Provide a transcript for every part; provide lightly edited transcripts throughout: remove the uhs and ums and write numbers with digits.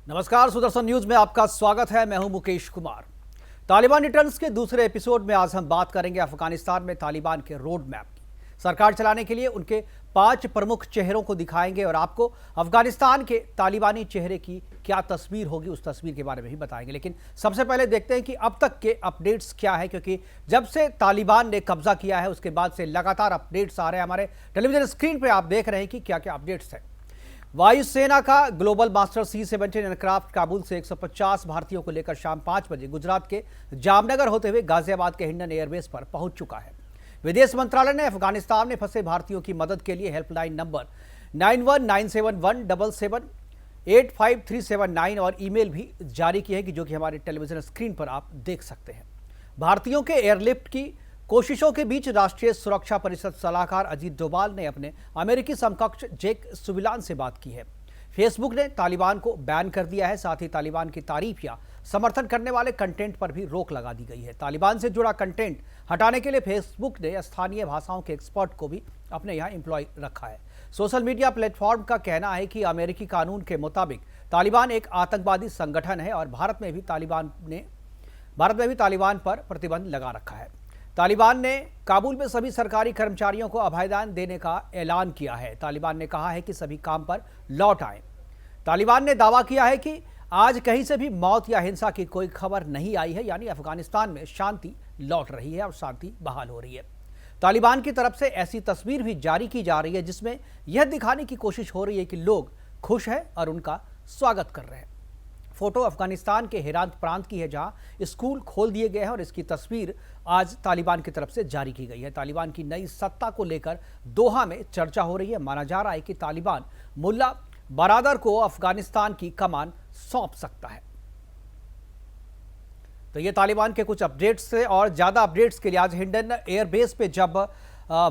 नमस्कार, सुदर्शन न्यूज में आपका स्वागत है। मैं हूं मुकेश कुमार। तालिबान रिटर्न्स के दूसरे एपिसोड में आज हम बात करेंगे अफगानिस्तान में तालिबान के रोड मैप की। सरकार चलाने के लिए उनके 5 प्रमुख चेहरों को दिखाएंगे और आपको अफगानिस्तान के तालिबानी चेहरे की क्या तस्वीर होगी, उस तस्वीर के बारे में ही बताएंगे। लेकिन सबसे पहले देखते हैं कि अब तक के अपडेट्स क्या है, क्योंकि जब से तालिबान ने कब्जा किया है उसके बाद से लगातार अपडेट्स आ रहे हैं। हमारे टेलीविजन स्क्रीन पर आप देख रहे हैं कि क्या क्या अपडेट्स हैं। वायुसेना का global master C-17 aircraft Kabul से 150 भारतीयों को लेकर शाम 5 बजे गुजरात के जामनगर होते हुए गाजियाबाद के हिंडन एयरबेस पर पहुंच चुका है। विदेश मंत्रालय ने अफगानिस्तान में फंसे भारतीयों की मदद के लिए हेल्पलाइन नंबर 919717785379 और ईमेल भी जारी की है, जो कि हमारे टेलीविजन स्क्रीन पर आप देख सकते हैं। भारतीयों के एयरलिफ्ट की कोशिशों के बीच राष्ट्रीय सुरक्षा परिषद सलाहकार अजीत डोभाल ने अपने अमेरिकी समकक्ष जेक सुलिवान से बात की है। फेसबुक ने तालिबान को बैन कर दिया है। साथ ही तालिबान की तारीफ या समर्थन करने वाले कंटेंट पर भी रोक लगा दी गई है। तालिबान से जुड़ा कंटेंट हटाने के लिए फेसबुक ने स्थानीय भाषाओं के एक्सपर्ट को भी अपने यहाँ एम्प्लॉय रखा है। सोशल मीडिया प्लेटफॉर्म का कहना है कि अमेरिकी कानून के मुताबिक तालिबान एक आतंकवादी संगठन है और भारत में भी तालिबान पर प्रतिबंध लगा रखा है। तालिबान ने काबुल में सभी सरकारी कर्मचारियों को अभयदान देने का ऐलान किया है। तालिबान ने कहा है कि सभी काम पर लौट आए। तालिबान ने दावा किया है कि आज कहीं से भी मौत या हिंसा की कोई खबर नहीं आई है, यानी अफगानिस्तान में शांति लौट रही है और शांति बहाल हो रही है। तालिबान की तरफ से ऐसी तस्वीर भी जारी की जा रही है जिसमें यह दिखाने की कोशिश हो रही है कि लोग खुश हैं और उनका स्वागत कर रहे हैं। फोटो अफगानिस्तान के हेरात प्रांत की है, जहां स्कूल खोल दिए गए हैं और इसकी तस्वीर आज तालिबान की तरफ से जारी की गई है। तालिबान की नई सत्ता को लेकर दोहा में चर्चा हो रही है। माना जा रहा है कि तालिबान मुल्ला बरादर को अफगानिस्तान की कमान सौंप सकता है। तो ये तालिबान के कुछ अपडेट्स थे और ज्यादा अपडेट्स के लिए आज हिंडन एयरबेस पे जब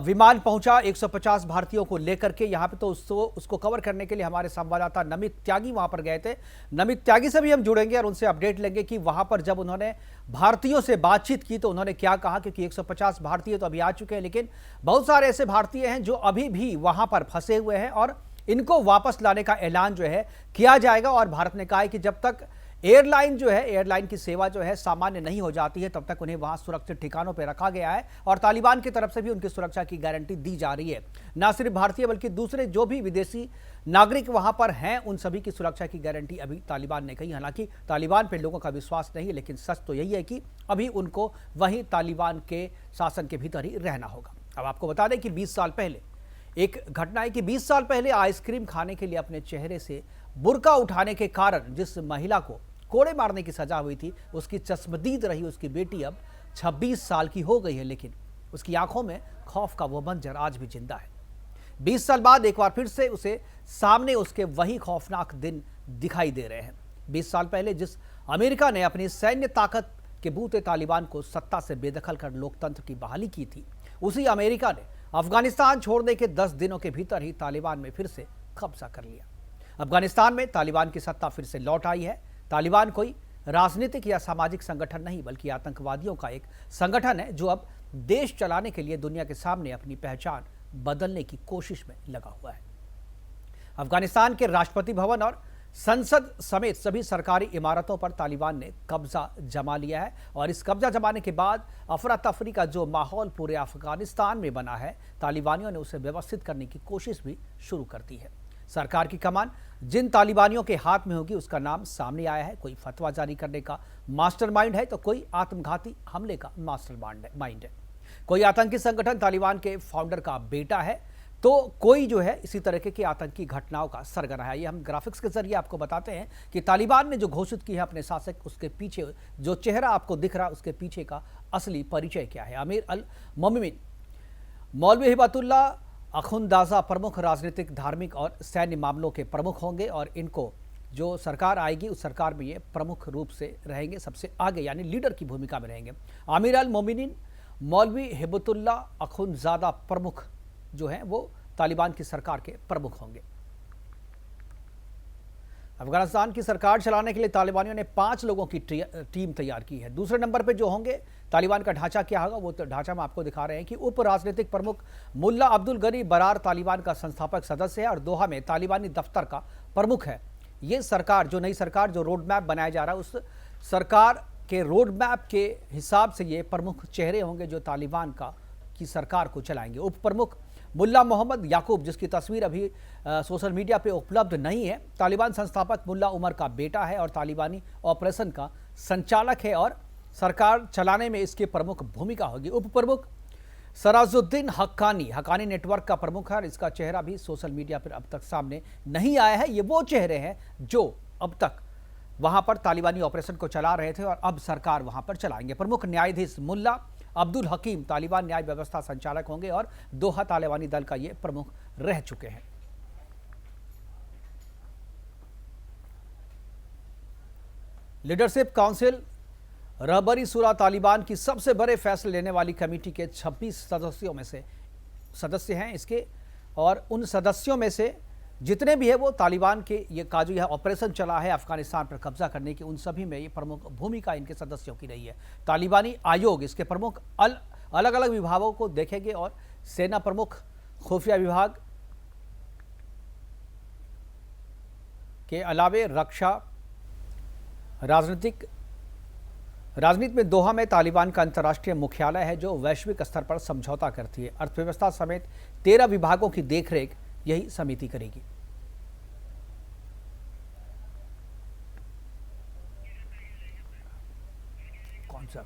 विमान पहुंचा 150 भारतीयों को लेकर के यहां पे, तो उसको कवर करने के लिए हमारे संवाददाता नमित त्यागी वहां पर गए थे। नमित त्यागी से भी हम जुड़ेंगे और उनसे अपडेट लेंगे कि वहां पर जब उन्होंने भारतीयों से बातचीत की तो उन्होंने क्या कहा, क्योंकि 150 भारतीय तो अभी आ चुके हैं, लेकिन बहुत सारे ऐसे भारतीय हैं जो अभी भी वहां पर फंसे हुए हैं और इनको वापस लाने का ऐलान जो है किया जाएगा। और भारत ने कहा है कि जब तक एयरलाइन की सेवा जो है सामान्य नहीं हो जाती है तब तक उन्हें वहां सुरक्षित ठिकानों पर रखा गया है और तालिबान की तरफ से भी उनकी सुरक्षा की गारंटी दी जा रही है। न सिर्फ भारतीय बल्कि दूसरे जो भी विदेशी नागरिक वहां पर हैं उन सभी की सुरक्षा की गारंटी अभी तालिबान ने कही। हालांकि तालिबान पर लोगों का विश्वास नहीं है, लेकिन सच तो यही है कि अभी उनको वहीं तालिबान के शासन के भीतर ही रहना होगा। अब आपको बता दें कि 20 साल पहले एक घटना है कि 20 साल पहले आइसक्रीम खाने के लिए अपने चेहरे से बुर्का उठाने के कारण जिस महिला को कोड़े मारने की सजा हुई थी, उसकी चश्मदीद रही उसकी बेटी अब 26 साल की हो गई है, लेकिन उसकी आंखों में खौफ का वो मंजर आज भी जिंदा है। 20 साल बाद एक बार फिर से उसे सामने उसके वही खौफनाक दिन दिखाई दे रहे हैं। 20 साल पहले जिस अमेरिका ने अपनी सैन्य ताकत के बूते तालिबान को सत्ता से बेदखल कर लोकतंत्र की बहाली की थी, उसी अमेरिका ने अफगानिस्तान छोड़ने के 10 दिनों के भीतर ही तालिबान में फिर से कब्जा कर लिया। अफगानिस्तान में तालिबान की सत्ता फिर से लौट आई है। तालिबान कोई राजनीतिक या सामाजिक संगठन नहीं बल्कि आतंकवादियों का एक संगठन है जो अब देश चलाने के लिए दुनिया के सामने अपनी पहचान बदलने की कोशिश में लगा हुआ है। अफगानिस्तान के राष्ट्रपति भवन और संसद समेत सभी सरकारी इमारतों पर तालिबान ने कब्जा जमा लिया है और इस कब्जा जमाने के बाद अफरा तफरी का जो माहौल पूरे अफगानिस्तान में बना है, तालिबानियों ने उसे व्यवस्थित करने की कोशिश भी शुरू कर दी है। सरकार की कमान जिन तालिबानियों के हाथ में होगी उसका नाम सामने आया है। कोई फतवा जारी करने का मास्टरमाइंड है तो कोई आत्मघाती हमले का मास्टरमाइंड है। कोई आतंकी संगठन तालिबान के फाउंडर का बेटा है तो कोई जो है इसी तरह की आतंकी घटनाओं का सरगना है। ये हम ग्राफिक्स के जरिए आपको बताते हैं कि तालिबान ने जो घोषित की है अपने शासक, उसके पीछे जो चेहरा आपको दिख रहा है उसके पीछे का असली परिचय क्या है। अमीर अल मोमिनीन मौलवी हिबतुल्लाह अखुंदाजा प्रमुख राजनीतिक, धार्मिक और सैन्य मामलों के प्रमुख होंगे और इनको जो सरकार आएगी उस सरकार में ये प्रमुख रूप से रहेंगे, सबसे आगे यानी लीडर की भूमिका में रहेंगे। आमिर अल मोमिनीन मौलवी हिबतुल्लाह अखुंदाजा प्रमुख जो हैं वो तालिबान की सरकार के प्रमुख होंगे। अफगानिस्तान की सरकार चलाने के लिए तालिबानियों ने 5 लोगों की टीम तैयार की है। दूसरे नंबर पर जो होंगे, तालिबान का ढांचा क्या होगा वो तो ढांचा में आपको दिखा रहे हैं कि उप राजनीतिक प्रमुख मुल्ला अब्दुल गनी बरार तालिबान का संस्थापक सदस्य है और दोहा में तालिबानी दफ्तर का प्रमुख है। ये सरकार, जो नई सरकार, जो रोड मैप बनाया जा रहा है, उस सरकार के रोड मैप के हिसाब से ये प्रमुख चेहरे होंगे जो तालिबान की सरकार को चलाएंगे। उप प्रमुख मुल्ला मोहम्मद याकूब, जिसकी तस्वीर अभी सोशल मीडिया पे उपलब्ध नहीं है, तालिबान संस्थापक मुल्ला उमर का बेटा है और तालिबानी ऑपरेशन का संचालक है और सरकार चलाने में इसकी प्रमुख भूमिका होगी। उप प्रमुख सराजुद्दीन हक्कानी नेटवर्क का प्रमुख है और इसका चेहरा भी सोशल मीडिया पर अब तक सामने नहीं आया है। ये वो चेहरे हैं जो अब तक वहां पर तालिबानी ऑपरेशन को चला रहे थे और अब सरकार वहां पर चलाएंगे। प्रमुख न्यायाधीश मुल्ला अब्दुल हकीम तालिबान न्याय व्यवस्था संचालक होंगे और दोहा तालिबानी दल का ये प्रमुख रह चुके हैं। लीडरशिप काउंसिल रहबरी सूरा तालिबान की सबसे बड़े फैसले लेने वाली कमेटी के 26 सदस्यों में से सदस्य हैं इसके, और उन सदस्यों में से जितने भी है वो तालिबान के ये का जो यह ऑपरेशन चला है अफगानिस्तान पर कब्जा करने की, उन सभी में ये प्रमुख भूमिका इनके सदस्यों की रही है। तालिबानी आयोग इसके प्रमुख अलग अलग विभागों को देखेंगे और सेना प्रमुख, खुफिया विभाग के अलावे रक्षा, राजनीति में दोहा में तालिबान का अंतर्राष्ट्रीय मुख्यालय है जो वैश्विक स्तर पर समझौता करती है। अर्थव्यवस्था समेत 13 विभागों की देखरेख यही समिति करेगी। कौन सा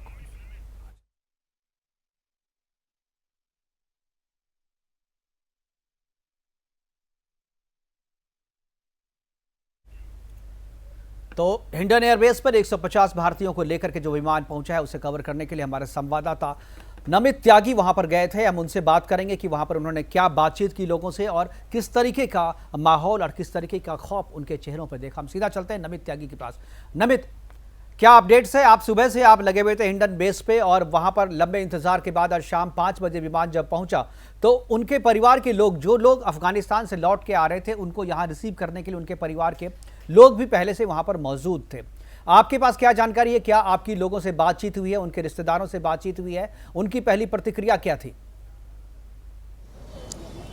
तो हिंडन एयरबेस पर 150 भारतीयों को लेकर के जो विमान पहुंचा है उसे कवर करने के लिए हमारे संवाददाता नमित त्यागी वहां पर गए थे। हम उनसे बात करेंगे कि वहां पर उन्होंने क्या बातचीत की लोगों से और किस तरीके का माहौल और किस तरीके का खौफ उनके चेहरों पर देखा। हम सीधा चलते हैं नमित त्यागी के पास। नमित, क्या अपडेट्स है? आप सुबह से आप लगे हुए थे हिंडन बेस पे और वहां पर लंबे इंतजार के बाद आज शाम 5 बजे विमान जब पहुंचा तो उनके परिवार के लोग, जो लोग अफगानिस्तान से लौट के आ रहे थे, उनको यहां रिसीव करने के लिए उनके परिवार के लोग भी पहले से वहां पर मौजूद थे। आपके पास क्या जानकारी है? क्या आपकी लोगों से बातचीत हुई है, उनके रिश्तेदारों से बातचीत हुई है? उनकी पहली प्रतिक्रिया क्या थी?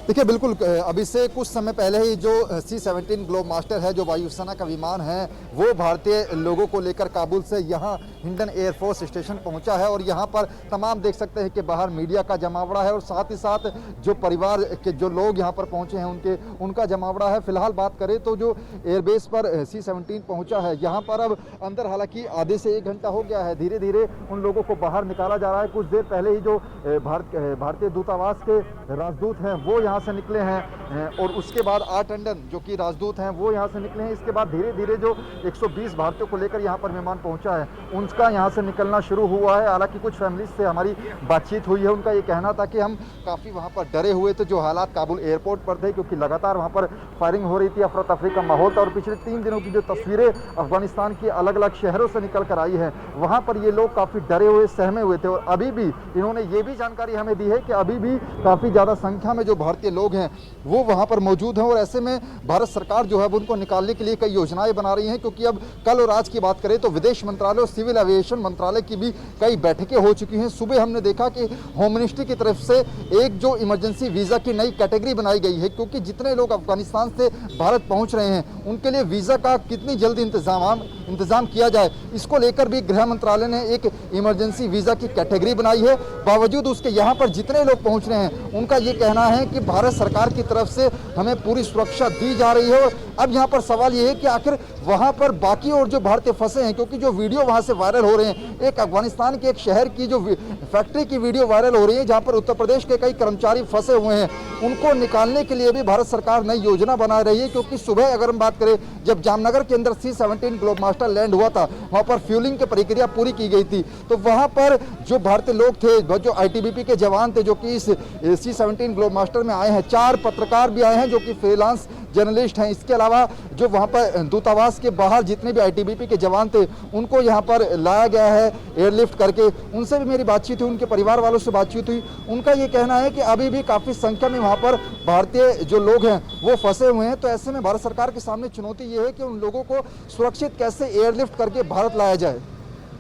देखिए, बिल्कुल अभी से कुछ समय पहले ही जो C-17 ग्लोबमास्टर है, जो वायुसेना का विमान है, वो भारतीय लोगों को लेकर काबुल से यहाँ हिंडन एयरफोर्स स्टेशन पहुँचा है और यहाँ पर तमाम देख सकते हैं कि बाहर मीडिया का जमावड़ा है और साथ ही साथ जो परिवार के जो लोग यहाँ पर पहुँचे हैं उनका जमावड़ा है। फिलहाल बात करें तो जो एयरबेस पर C-17 पहुँचा है, यहाँ पर अब अंदर हालांकि आधे से 1 घंटा हो गया है, धीरे धीरे उन लोगों को बाहर निकाला जा रहा है। कुछ देर पहले ही जो भारतीय दूतावास के राजदूत हैं वो यहाँ से निकले हैं और उसके बाद 8 टंडन जो कि राजदूत हैं वो यहाँ से निकले हैं। इसके बाद धीरे धीरे जो 120 भारतीयों को लेकर यहाँ पर विमान पहुँचा है उनका यहाँ से निकलना शुरू हुआ है। हालांकि कुछ फैमिलीज से हमारी बातचीत हुई है, उनका ये कहना था कि हम काफ़ी वहाँ पर डरे हुए थे जो हालात काबुल एयरपोर्ट पर थे, क्योंकि लगातार वहाँ पर फायरिंग हो रही थी, अफरा तफरी का माहौल था और पिछले 3 दिनों की जो तस्वीरें अफगानिस्तान की अलग अलग शहरों से निकल कर आई है, वहाँ पर ये लोग काफ़ी डरे हुए, सहमे हुए थे। और अभी भी इन्होंने ये भी जानकारी हमें दी है कि अभी भी काफ़ी ज़्यादा संख्या में जो भारतीय लोग हैं वो वहां पर मौजूद हैं और ऐसे में भारत सरकार जो है उनको निकालने के लिए कई योजनाएं बना रही है। क्योंकि अब कल और आज की बात करें तो विदेश मंत्रालय और सिविल एविएशन मंत्रालय की भी कई बैठकें हो चुकी हैं। सुबह हमने देखा कि होम मिनिस्ट्री की तरफ से एक जो इमरजेंसी वीजा की नई कैटेगरी बनाई गई है, क्योंकि जितने लोग अफगानिस्तान से भारत पहुंच रहे हैं उनके लिए वीजा का कितनी जल्दी इंतजाम किया जाए, इसको लेकर भी गृह मंत्रालय ने एक इमरजेंसी वीजा की कैटेगरी बनाई है। बावजूद उसके यहाँ पर जितने लोग पहुंच रहे हैं उनका ये कहना है कि भारत सरकार की तरफ से हमें पूरी सुरक्षा दी जा रही है। और अब यहाँ पर सवाल ये है कि आखिर वहाँ पर बाकी और जो भारतीय फंसे हैं, क्योंकि जो वीडियो वहाँ से वायरल हो रहे हैं, एक अफगानिस्तान के एक शहर की जो फैक्ट्री की वीडियो वायरल हो रही है जहाँ पर उत्तर प्रदेश के कई कर्मचारी फंसे हुए हैं, उनको निकालने के लिए भी भारत सरकार नई योजना बना रही है। क्योंकि सुबह अगर हम बात करें, जब जामनगर के अंदर C-17 ग्लोबमास्टर लैंड हुआ था, वहाँ पर फ्यूलिंग की प्रक्रिया पूरी की गई थी, तो वहाँ पर जो भारतीय लोग थे, जो ITBP के जवान थे जो कि इस C-17 ग्लोबमास्टर में आए हैं, 4 पत्रकार भी आए हैं जो कि फ्रीलांस जर्नलिस्ट हैं। इसके अलावा जो वहाँ पर दूतावास के बाहर जितने भी ITBP के जवान थे उनको यहाँ पर लाया गया है एयरलिफ्ट करके। उनसे भी मेरी बातचीत हुई, उनके परिवार वालों से बातचीत हुई। उनका ये कहना है कि अभी भी काफ़ी संख्या में वहाँ पर भारतीय जो लोग हैं वो फंसे हुए हैं। तो ऐसे में भारत सरकार के सामने चुनौती ये है कि उन लोगों को सुरक्षित कैसे एयरलिफ्ट करके भारत लाया जाए।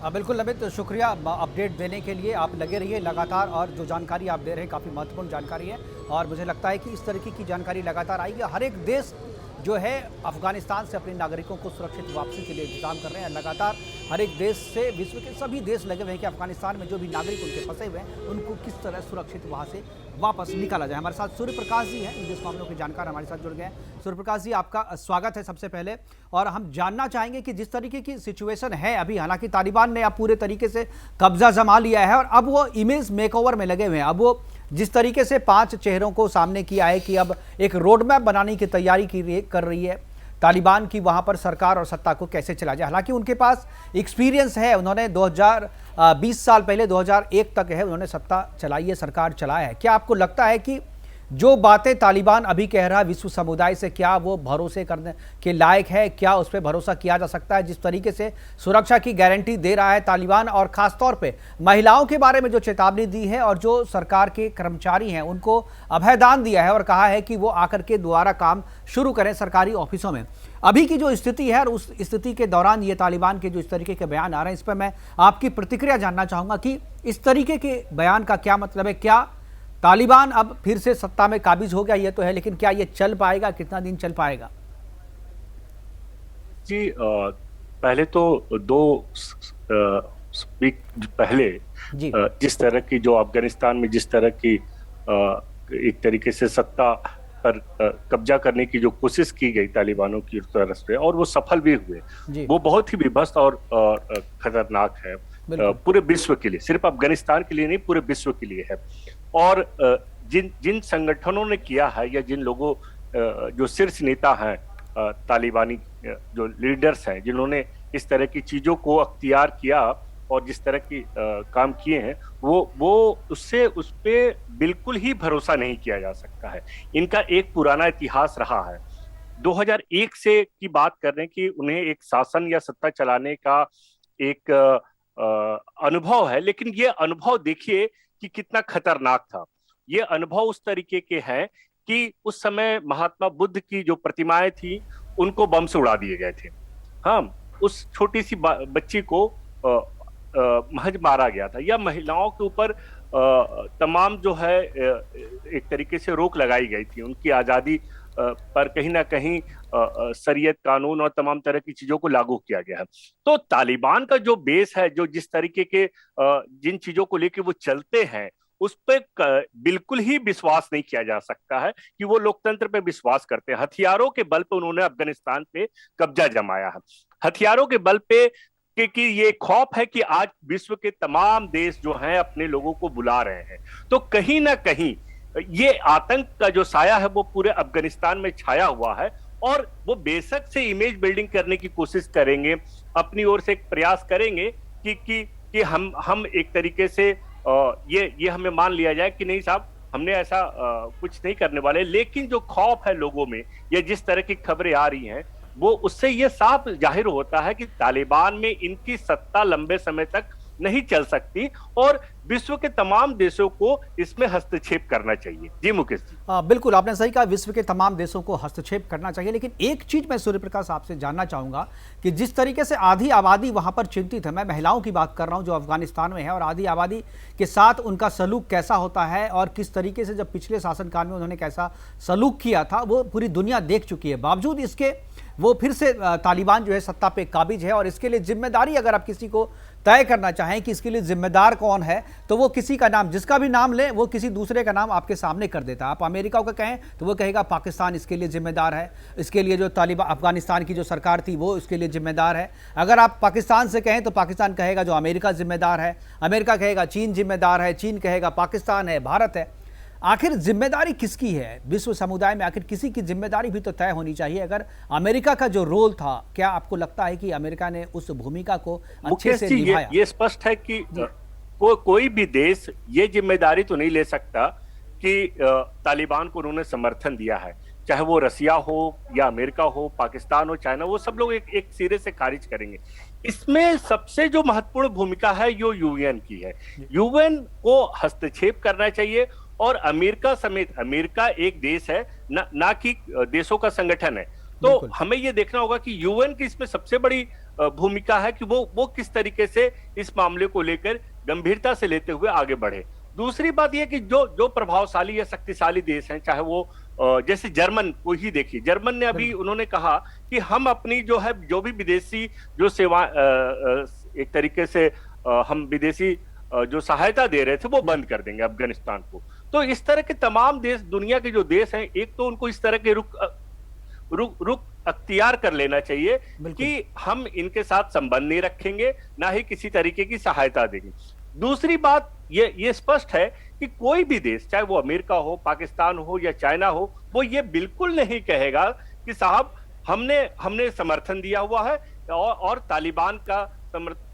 बिल्कुल नमित, शुक्रिया अपडेट देने के लिए। आप लगे रहिए लगातार और जो जानकारी आप दे रहे हैं काफ़ी महत्वपूर्ण जानकारी है और मुझे लगता है कि इस तरीके की जानकारी लगातार आएगी। हर एक देश जो है अफगानिस्तान से अपने नागरिकों को सुरक्षित वापसी के लिए इंतजाम कर रहे हैं। लगातार हर एक देश से, विश्व के सभी देश लगे हुए हैं कि अफगानिस्तान में जो भी नागरिक उनके फंसे हुए हैं उनको किस तरह सुरक्षित वहां से वापस निकाला जाए। हमारे साथ सूर्य प्रकाश जी हैं, विदेश मामलों के जानकार हमारे साथ जुड़ गए हैं। सूर्य प्रकाश जी, आपका स्वागत है सबसे पहले। और हम जानना चाहेंगे कि जिस तरीके की सिचुएशन है अभी, हालांकि तालिबान ने अब पूरे तरीके से कब्जा जमा लिया है और अब वो इमेज मेकओवर में लगे हुए हैं। अब वो जिस तरीके से 5 चेहरों को सामने किया है कि अब एक रोड मैप बनाने की तैयारी कर रही है तालिबान की, वहां पर सरकार और सत्ता को कैसे चला जाए। हालांकि उनके पास एक्सपीरियंस है, उन्होंने 2020 साल पहले 2001 तक है उन्होंने सत्ता चलाई है, सरकार चलाया है। क्या आपको लगता है कि जो बातें तालिबान अभी कह रहा है विश्व समुदाय से, क्या वो भरोसे करने के लायक है? क्या उस पर भरोसा किया जा सकता है? जिस तरीके से सुरक्षा की गारंटी दे रहा है तालिबान, और खासतौर पे महिलाओं के बारे में जो चेतावनी दी है और जो सरकार के कर्मचारी हैं उनको अभयदान दिया है और कहा है कि वो आकर के दोबारा काम शुरू करें सरकारी ऑफिसों में। अभी की जो स्थिति है और उस स्थिति के दौरान ये तालिबान के जो इस तरीके के बयान आ रहे हैं, इस पर मैं आपकी प्रतिक्रिया जानना चाहूंगा कि इस तरीके के बयान का क्या मतलब है? क्या तालिबान अब फिर से सत्ता में काबिज हो गया? ये तो है, लेकिन क्या ये चल पाएगा? कितना दिन चल पाएगा? जी, पहले तो 2 वीक पहले जी। जिस तरह की जो अफगानिस्तान में जिस तरह की एक तरीके से सत्ता पर कब्जा करने की जो कोशिश की गई तालिबानों की तरफ से, और वो सफल भी हुए, वो बहुत ही विभत्स और खतरनाक है पूरे विश्व के लिए, सिर्फ अफगानिस्तान के लिए नहीं, पूरे विश्व के लिए है। और जिन संगठनों ने किया है या जिन लोगों जो शीर्ष नेता हैं तालिबानी जो लीडर्स हैं, जिन्होंने इस तरह की चीजों को अख्तियार किया और जिस तरह की काम किए हैं, वो उस पे बिल्कुल ही भरोसा नहीं किया जा सकता है। इनका एक पुराना इतिहास रहा है, 2001 से की बात कर रहे हैं कि उन्हें एक शासन या सत्ता चलाने का एक अनुभव है, लेकिन ये अनुभव देखिए कि कितना खतरनाक था। ये अनुभव उस तरीके के हैं कि उस समय महात्मा बुद्ध की जो प्रतिमाएं थी उनको बम से उड़ा दिए गए थे। हाँ, उस छोटी सी बच्ची को महज मारा गया था, या महिलाओं के ऊपर तमाम जो है एक तरीके से रोक लगाई गई थी, उनकी आजादी पर कहीं ना कहीं शरीयत कानून और तमाम तरह की चीजों को लागू किया गया है। तो तालिबान का जो बेस है, जो जिस तरीके के जिन चीजों को लेकर वो चलते हैं, उस पर बिल्कुल ही विश्वास नहीं किया जा सकता है कि वो लोकतंत्र पे विश्वास करते हैं। हथियारों के बल पे उन्होंने अफगानिस्तान पे कब्जा जमाया है, हथियारों के बल पे कि ये खौफ है कि आज विश्व के तमाम देश जो हैं अपने लोगों को बुला रहे हैं। तो कहीं ना कहीं ये आतंक का जो साया है वो पूरे अफगानिस्तान में छाया हुआ है, और वो बेशक से इमेज बिल्डिंग करने की कोशिश करेंगे, अपनी ओर से एक प्रयास करेंगे कि हम एक तरीके से ये हमें मान लिया जाए कि नहीं साहब, हमने ऐसा कुछ नहीं करने वाले। लेकिन जो खौफ है लोगों में, या जिस तरह की खबरें आ रही हैं, वो उससे ये साफ जाहिर होता है कि तालिबान में इनकी सत्ता लंबे समय तक नहीं चल सकती और विश्व के तमाम देशों को इसमें हस्तक्षेप करना चाहिए। जी मुकेश जी। बिल्कुल, आपने सही कहा, विश्व के तमाम देशों को हस्तक्षेप करना चाहिए। लेकिन एक चीज मैं सूर्य प्रकाश आपसे जानना चाहूंगा कि जिस तरीके से आधी आबादी वहां पर चिंतित है, मैं महिलाओं की बात कर रहा हूं जो अफगानिस्तान में है, और आधी आबादी के साथ उनका सलूक कैसा होता है और किस तरीके से जब पिछले शासनकाल में उन्होंने कैसा सलूक किया था, वो पूरी दुनिया देख चुकी है। बावजूद इसके वो फिर से तालिबान जो है सत्ता पे काबिज है, और इसके लिए जिम्मेदारी अगर आप किसी को तय करना चाहें कि इसके लिए जिम्मेदार कौन है, तो वो किसी का नाम, जिसका भी नाम ले वो किसी दूसरे का नाम आपके सामने कर देता है। आप अमेरिका को कहें तो वो कहेगा पाकिस्तान इसके लिए जिम्मेदार है, इसके लिए जो तालिबान अफगानिस्तान की जो सरकार थी वो इसके लिए जिम्मेदार है। अगर आप पाकिस्तान से कहें तो पाकिस्तान कहेगा जो अमेरिका जिम्मेदार है, अमेरिका कहेगा चीन जिम्मेदार है, चीन कहेगा पाकिस्तान है, भारत है। आखिर जिम्मेदारी किसकी है विश्व समुदाय में? आखिर किसी की जिम्मेदारी भी तो तय होनी चाहिए। अगर अमेरिका का जो रोल था, क्या आपको लगता है कि अमेरिका ने उस भूमिका को अच्छे से निभाया? ये स्पष्ट है कि कोई भी देश ये जिम्मेदारी तो नहीं ले सकता कि तालिबान को उन्होंने समर्थन दिया है, चाहे वो रसिया हो या अमेरिका हो, पाकिस्तान हो, चाइना, वो सब लोग एक सिरे से खारिज करेंगे। इसमें सबसे जो महत्वपूर्ण भूमिका है यो यूएन की है। यूएन को हस्तक्षेप करना चाहिए, और अमेरिका समेत, अमेरिका एक देश है ना कि देशों का संगठन है, तो हमें ये देखना होगा कि यूएन की इसमें सबसे बड़ी भूमिका है कि वो किस तरीके से इस मामले को लेकर गंभीरता से लेते हुए आगे बढ़े। दूसरी बात यह कि जो प्रभावशाली या शक्तिशाली देश हैं, चाहे वो जैसे जर्मन को ही देखिए, जर्मन ने अभी उन्होंने कहा कि हम अपनी जो है जो भी विदेशी जो सेवा एक तरीके से हम विदेशी जो सहायता दे रहे थे वो बंद कर देंगे अफगानिस्तान को। तो इस तरह के तमाम देश, दुनिया के जो देश हैं, एक तो उनको इस तरह के रुख अख्तियार कर लेना चाहिए कि हम इनके साथ संबंध नहीं रखेंगे, ना ही किसी तरीके की सहायता देंगे। दूसरी बात ये स्पष्ट है कि कोई भी देश, चाहे वो अमेरिका हो, पाकिस्तान हो या चाइना हो, वो ये बिल्कुल नहीं कहेगा कि साहब हमने समर्थन दिया हुआ है और तालिबान का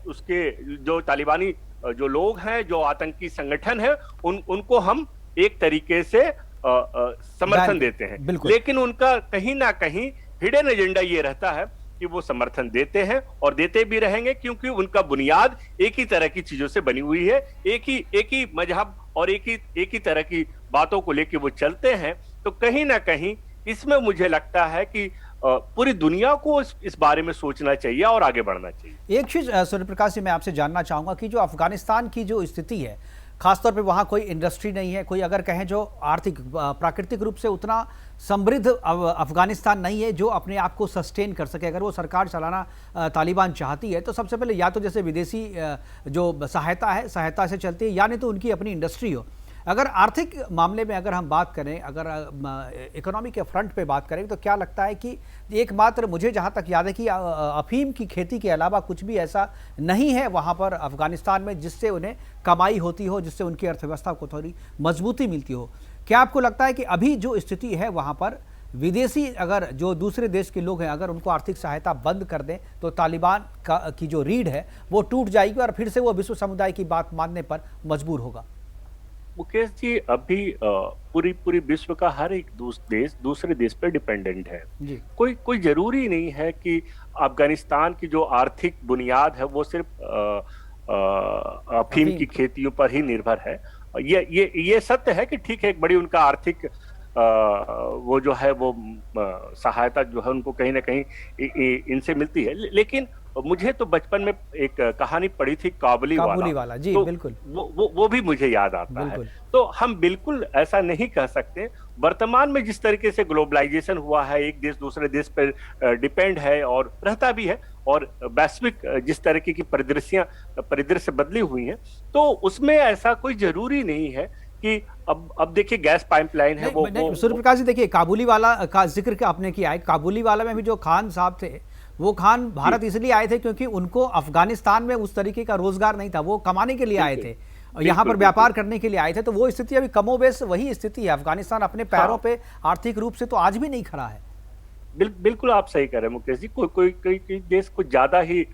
उसके जो तालिबानी जो लोग हैं, जो आतंकी संगठन है, उनको हम एक तरीके से समर्थन देते हैं। लेकिन उनका कहीं ना कहीं हिडन एजेंडा ये रहता है कि वो समर्थन देते हैं और देते भी रहेंगे, क्योंकि उनका बुनियाद एक ही तरह की चीजों से बनी हुई है, एक ही मजहब और एक ही तरह की बातों को लेकर वो चलते हैं। तो कहीं ना कहीं इसमें मुझे लगता है कि पूरी दुनिया को इस बारे में सोचना चाहिए और आगे बढ़ना चाहिए। एक चीज सूर्य प्रकाश जी मैं आपसे जानना चाहूंगा कि जो अफगानिस्तान की जो स्थिति है, खासतौर पे वहाँ कोई इंडस्ट्री नहीं है, कोई अगर कहें जो आर्थिक प्राकृतिक रूप से उतना समृद्ध अफगानिस्तान नहीं है जो अपने आप को सस्टेन कर सके। अगर वो सरकार चलाना तालिबान चाहती है तो सबसे पहले या तो जैसे विदेशी जो सहायता है, सहायता से चलती है, या नहीं तो उनकी अपनी इंडस्ट्री हो। अगर आर्थिक मामले में अगर हम बात करें, अगर इकोनॉमी के फ्रंट पे बात करें, तो क्या लगता है कि एकमात्र मुझे जहाँ तक याद है कि अफीम की खेती के अलावा कुछ भी ऐसा नहीं है वहाँ पर अफगानिस्तान में जिससे उन्हें कमाई होती हो, जिससे उनकी अर्थव्यवस्था को थोड़ी मजबूती मिलती हो। क्या आपको लगता है कि अभी जो स्थिति है वहाँ पर विदेशी अगर जो दूसरे देश के लोग हैं अगर उनको आर्थिक सहायता बंद कर दें तो तालिबान की जो रीढ़ है वो टूट जाएगी और फिर से वो विश्व समुदाय की बात मानने पर मजबूर होगा? मुकेश जी, अभी पूरी विश्व का हर एक देश दूसरे देश पर डिपेंडेंट है। कोई जरूरी नहीं है कि अफगानिस्तान की जो आर्थिक बुनियाद है वो सिर्फ अफीम की खेतियों पर ही निर्भर है। ये सत्य है कि ठीक है, एक बड़ी उनका आर्थिक वो जो है वो सहायता जो है उनको कहीं ना कहीं इनसे मिलती है। लेकिन मुझे तो बचपन में एक कहानी पढ़ी थी, काबुली वाला जी, तो बिल्कुल वो भी मुझे याद आता है। तो हम बिल्कुल ऐसा नहीं कह सकते। वर्तमान में जिस तरीके से ग्लोबलाइजेशन हुआ है, एक देश दूसरे देश पर डिपेंड है और रहता भी है, और वैश्विक जिस तरीके की परिदृश्य बदली हुई है, तो उसमें ऐसा कोई जरूरी नहीं है कि अब देखिए गैस पाइपलाइन है वो सूर्य प्रकाश जी, देखिए काबुली वाला का जिक्र आपने किया है। काबुली वाला में भी जो खान साहब थे, वो खान भारत इसलिए आए थे क्योंकि उनको अफगानिस्तान में उस तरीके का रोजगार नहीं था, वो कमाने के लिए आए थे और यहाँ पर व्यापार करने के लिए आए थे। तो वो स्थिति अभी कमोबेश वही स्थिति है। अफगानिस्तान अपने पैरों पे आर्थिक रूप से तो आज भी नहीं खड़ा है। बिल्कुल आप सही कह रहे हैं मुकेश जी। कोई देश कुछ ज्यादा ही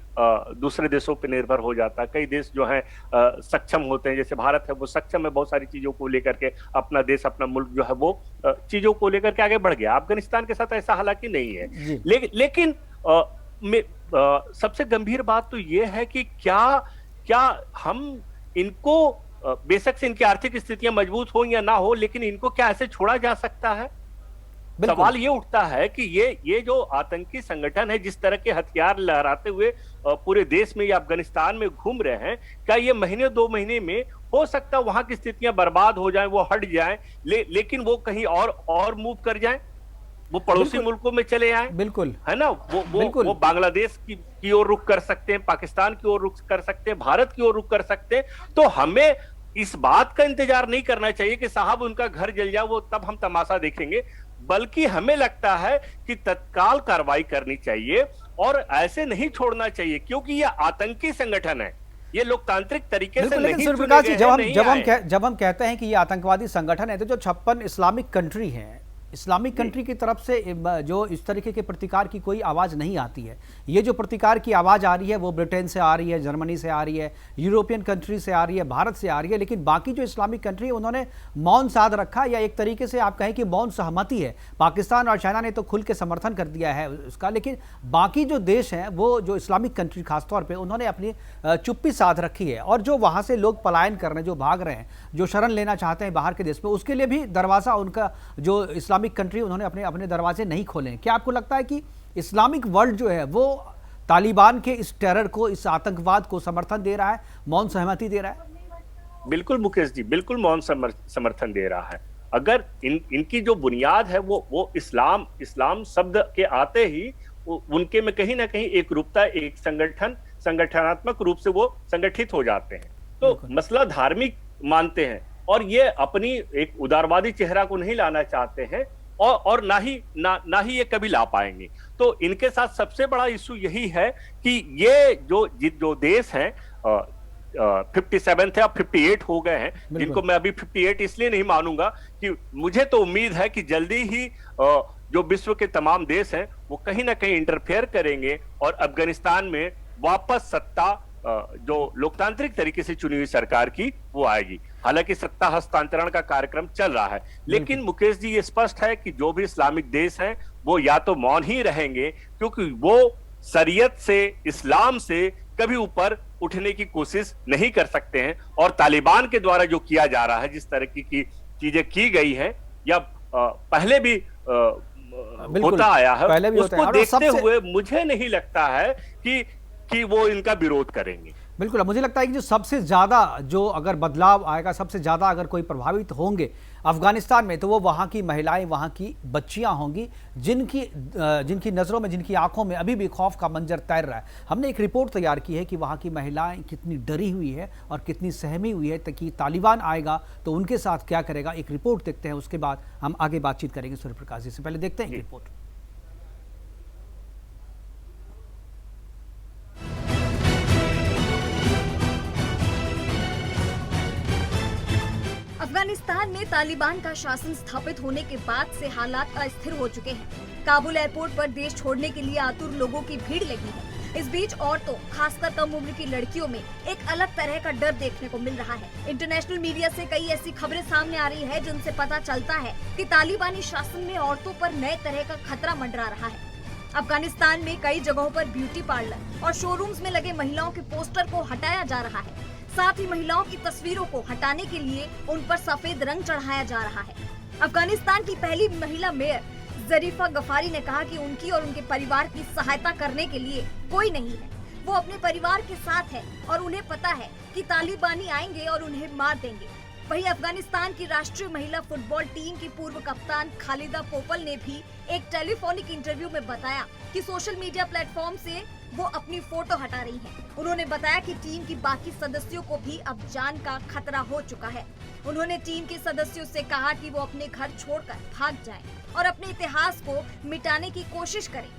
दूसरे देशों पे निर्भर हो जाता है। कई देश जो हैं सक्षम होते हैं, जैसे भारत है वो सक्षम है बहुत सारी चीजों को लेकर के, अपना देश अपना मुल्क जो है वो चीजों को लेकर के आगे बढ़ गया। अफगानिस्तान के साथ ऐसा हालांकि नहीं है। लेकिन सबसे गंभीर बात तो ये है कि क्या हम इनको, बेशक से इनकी आर्थिक स्थितियां मजबूत हो या ना हो, लेकिन इनको क्या ऐसे छोड़ा जा सकता है? सवाल ये उठता है कि ये जो आतंकी संगठन है, जिस तरह के हथियार लहराते हुए पूरे देश में या अफगानिस्तान में घूम रहे हैं, क्या ये महीने 2 महीने में हो सकता है वहां की स्थितियां बर्बाद हो जाएं, वो हट जाएं, लेकिन वो कहीं और मूव कर जाएं, वो पड़ोसी मुल्कों में चले आए, बिल्कुल है ना, वो बांग्लादेश की ओर रुख कर सकते हैं, पाकिस्तान की ओर रुख कर सकते हैं, भारत की ओर रुख कर सकते हैं। तो हमें इस बात का इंतजार नहीं करना चाहिए कि साहब उनका घर जल जाए वो तब हम तमाशा देखेंगे, बल्कि हमें लगता है कि तत्काल कार्रवाई करनी चाहिए और ऐसे नहीं छोड़ना चाहिए, क्योंकि ये आतंकी संगठन है, ये लोकतांत्रिक तरीके से नहीं चुने गए हैं। जब हम कहते हैं कि ये आतंकवादी संगठन है, तो जो 56 इस्लामिक कंट्री हैं, इस्लामिक कंट्री की तरफ से जो इस तरीके के प्रतिकार की कोई आवाज़ नहीं आती है। ये जो प्रतिकार की आवाज़ आ रही है वो ब्रिटेन से आ रही है, जर्मनी से आ रही है, यूरोपियन कंट्री से आ रही है, भारत से आ रही है, लेकिन बाकी जो इस्लामिक कंट्री है उन्होंने मौन साध रखा, या एक तरीके से आप कहें कि मौन सहमति है। पाकिस्तान और चाइना ने तो खुल के समर्थन कर दिया है उसका, लेकिन बाकी जो देश हैं वो जो इस्लामिक कंट्री खासतौर पर उन्होंने अपनी चुप्पी साध रखी है। और जो वहाँ से लोग पलायन कर रहे हैं, जो भाग रहे हैं, जो शरण लेना चाहते हैं बाहर के देश में, उसके लिए भी दरवाज़ा उनका जो इस्लामिक कंट्री उन्होंने अपने दरवाजे नहीं खोले। क्या आपको लगता है कि इस्लामिक वर्ल्ड जो है वो तालिबान के इस टेरर को, इस आतंकवाद को समर्थन दे रहा है, मौन सहमति दे रहा है? बिल्कुल मुकेश जी, बिल्कुल मौन समर्थन दे रहा है। अगर इनकी जो बुनियाद है वो इस्लाम शब्द के आते ही उनके में कहीं ना कहीं एक रूपता, एक संगठनात्मक रूप से वो संगठित हो जाते हैं। तो मसला धार्मिक मानते हैं और ये अपनी एक उदारवादी चेहरा को नहीं लाना चाहते हैं और ना ही ये कभी ला पाएंगे। तो इनके साथ सबसे बड़ा इशू यही है कि ये जो देश हैं 57 थे, अब 58 हो गए हैं, जिनको मैं अभी 58 इसलिए नहीं मानूंगा कि मुझे तो उम्मीद है कि जल्दी ही जो विश्व के तमाम देश हैं वो कहीं ना कहीं इंटरफेयर करेंगे और अफगानिस्तान में वापस सत्ता जो लोकतांत्रिक तरीके से चुनी हुई सरकार की वो आएगी। हालांकि सत्ता हस्तांतरण का कार्यक्रम चल रहा है, लेकिन मुकेश जी ये स्पष्ट है कि जो भी इस्लामिक देश हैं वो या तो मौन ही रहेंगे, क्योंकि वो शरीयत से, इस्लाम से कभी ऊपर उठने की कोशिश नहीं कर सकते हैं। और तालिबान के द्वारा जो किया जा रहा है, जिस तरह की चीजें की गई हैं या पहले भी होता आया है, उसको देखते हुए मुझे नहीं लगता है कि वो इनका विरोध करेंगे। बिल्कुल, मुझे लगता है कि जो सबसे ज़्यादा जो अगर बदलाव आएगा, सबसे ज़्यादा अगर कोई प्रभावित होंगे अफगानिस्तान में, तो वो वहाँ की महिलाएं, वहाँ की बच्चियाँ होंगी, जिनकी नज़रों में, जिनकी आंखों में अभी भी खौफ का मंजर तैर रहा है। हमने एक रिपोर्ट तैयार की है कि वहाँ की महिलाएं कितनी डरी हुई है और कितनी सहमी हुई है ताकि तालिबान आएगा तो उनके साथ क्या करेगा। एक रिपोर्ट देखते हैं, उसके बाद हम आगे बातचीत करेंगे सूर्य प्रकाश जी से। पहले देखते हैं रिपोर्ट। अफगानिस्तान में तालिबान का शासन स्थापित होने के बाद से हालात अस्थिर हो चुके हैं। काबुल एयरपोर्ट पर देश छोड़ने के लिए आतुर लोगों की भीड़ लगी है। इस बीच औरतों, खासकर कम उम्र की लड़कियों में एक अलग तरह का डर देखने को मिल रहा है। इंटरनेशनल मीडिया से कई ऐसी खबरें सामने आ रही है जिनसे पता चलता है कि तालिबानी शासन में औरतों पर नए तरह का खतरा मंडरा रहा है। अफगानिस्तान में कई जगहों पर ब्यूटी पार्लर और शोरूम्स में लगे महिलाओं के पोस्टर को हटाया जा रहा है। साथ ही महिलाओं की तस्वीरों को हटाने के लिए उन पर सफेद रंग चढ़ाया जा रहा है। अफगानिस्तान की पहली महिला मेयर जरीफा गफारी ने कहा कि उनकी और उनके परिवार की सहायता करने के लिए कोई नहीं है। वो अपने परिवार के साथ है और उन्हें पता है कि तालिबानी आएंगे और उन्हें मार देंगे। वहीं अफगानिस्तान की राष्ट्रीय महिला फुटबॉल टीम की पूर्व कप्तान खालिदा पोपल ने भी एक टेलीफोनिक इंटरव्यू में बताया कि सोशल मीडिया प्लेटफॉर्म से वो अपनी फोटो हटा रही हैं। उन्होंने बताया कि टीम की बाकी सदस्यों को भी अब जान का खतरा हो चुका है। उन्होंने टीम के सदस्यों से कहा कि वो अपने घर छोड़कर भाग जाएं और अपने इतिहास को मिटाने की कोशिश करें।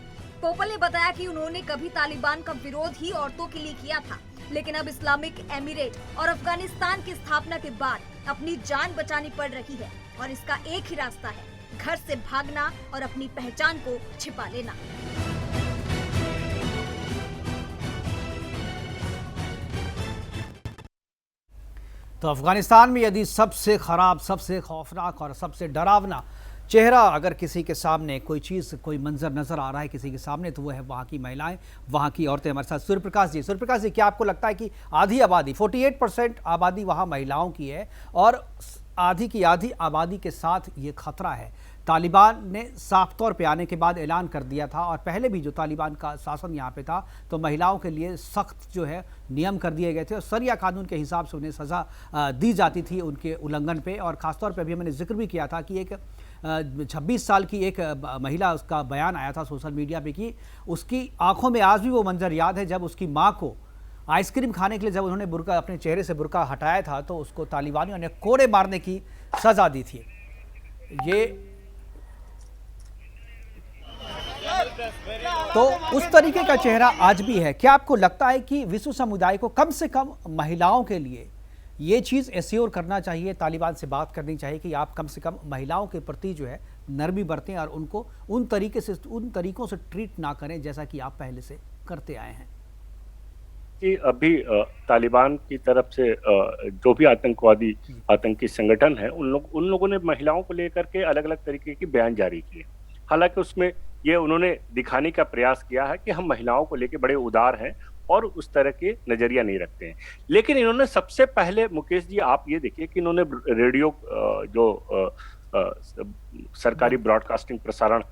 पोपल ने बताया कि उन्होंने कभी तालिबान का विरोध ही औरतों के लिए किया था, लेकिन अब इस्लामिक एमिरेट और अफगानिस्तान की स्थापना के बाद अपनी जान बचानी पड़ रही है और इसका एक ही रास्ता है, घर से भागना और अपनी पहचान को छिपा लेना। तो अफगानिस्तान में यदि सबसे खराब, सबसे खौफनाक और सबसे डरावना चेहरा अगर किसी के सामने कोई चीज़, कोई मंजर नज़र आ रहा है किसी के सामने, तो वो है वहाँ की महिलाएं, वहाँ की औरतें। हमारे साथ सूर्य प्रकाश जी, क्या आपको लगता है कि आधी आबादी, 48% आबादी वहाँ महिलाओं की है और आधी की आधी आबादी के साथ ये खतरा है? तालिबान ने साफ तौर पे आने के बाद ऐलान कर दिया था, और पहले भी जो तालिबान का शासन यहाँ पे था तो महिलाओं के लिए सख्त जो है नियम कर दिए गए थे और शरिया कानून के हिसाब से उन्हें सज़ा दी जाती थी उनके उल्लंघन पे। और ख़ासतौर पे अभी मैंने जिक्र भी किया था कि एक 26 साल की एक महिला, उसका बयान आया था सोशल मीडिया पे कि उसकी आंखों में आज भी वो मंजर याद है जब उसकी माँ को आइसक्रीम खाने के लिए जब उन्होंने बुर्का, अपने चेहरे से बुर्का हटाया था, तो उसको तालिबानियों ने कोड़े मारने की सज़ा दी थी। ये तो उस तरीके का चेहरा आज भी है। क्या आपको लगता है कि विश्व समुदाय को कम से कम महिलाओं के लिए ये चीज़ एश्योर करना चाहिए, तालिबान से बात करनी चाहिए कि आप कम से कम महिलाओं के प्रति जो है नरमी बरतें और उनको उन तरीकों से ट्रीट ना करें जैसा कि आप पहले से करते आए हैं? कि अभी तालिबान की तरफ से जो भी आतंकी संगठन है, उन लोगों ने महिलाओं को लेकर के अलग अलग तरीके की बयान जारी किए। हालांकि उसमें ये उन्होंने दिखाने का प्रयास किया है कि हम महिलाओं को लेकर बड़े उदार हैं और उस तरह के नजरिया नहीं रखते हैं। लेकिन इन्होंने सबसे पहले, मुकेश जी आप ये देखिए कि इन्होंने रेडियो जो सरकारी ब्रॉडकास्टिंग प्रसारण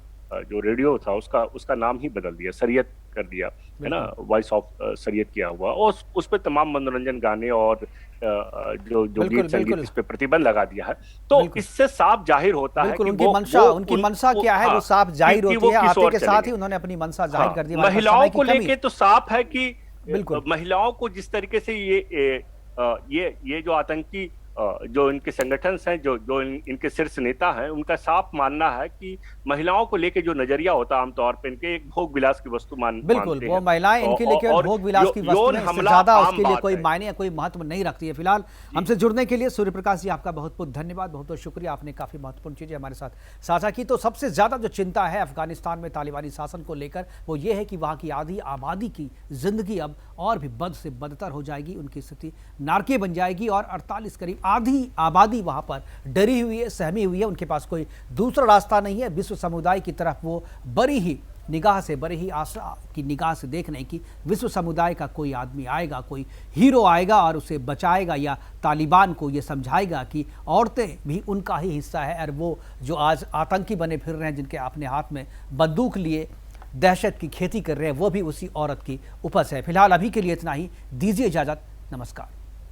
जो रेडियो था उसका नाम ही बदल दिया, शरीयत कर दिया, है ना, वॉइस ऑफ शरीयत किया हुआ, और उस पे तमाम मनोरंजन गाने और जो गीत संगीत इस पे प्रतिबंध लगा दिया है। तो इससे साफ जाहिर होता है कि उनकी मनसा क्या है, वो साफ जाहिर होती है। आते के साथ ही उन्होंने अपनी मनसा जाहिर कर दी। महिलाओं को लेके तो साफ है कि महिलाओं को जिस तरीके से ये जो आतंकी जो इनके संगठन हैं, जो इनके शीर्ष नेता हैं, उनका साफ मानना है कि महिलाओं को लेके जो नजरिया होता है आमतौर पे, इनके एक भोग विलास की वस्तु मानते हैं। वो महिलाएं इनके लिए केवल भोग विलास की वस्तु है, इससे ज्यादा उसके लिए कोई मायने या कोई महत्व नहीं रखती है। फिलहाल हमसे जुड़ने के लिए सूर्य प्रकाश जी आपका बहुत बहुत धन्यवाद, बहुत बहुत शुक्रिया। आपने काफी महत्वपूर्ण चीजें हमारे साथ साझा की। तो सबसे ज्यादा जो चिंता है अफगानिस्तान में तालिबानी शासन को लेकर, वो ये है कि वहां की आधी आबादी की जिंदगी अब और भी बद से बदतर हो जाएगी, उनकी स्थिति नारकीय बन जाएगी, और 48 करीब आधी आबादी वहां पर डरी हुई है, सहमी हुई है। उनके पास कोई दूसरा रास्ता नहीं है। विश्व समुदाय की तरफ वो बड़ी ही आशा की निगाह से देख रहे हैं कि विश्व समुदाय का कोई आदमी आएगा, कोई हीरो आएगा और उसे बचाएगा, या तालिबान को ये समझाएगा कि औरतें भी उनका ही हिस्सा है, और वो जो आज आतंकी बने फिर रहे हैं, जिनके अपने हाथ में बंदूक लिए दहशत की खेती कर रहे हैं, वो भी उसी औरत की उपज है। फिलहाल अभी के लिए इतना ही, दीजिए इजाजत, नमस्कार।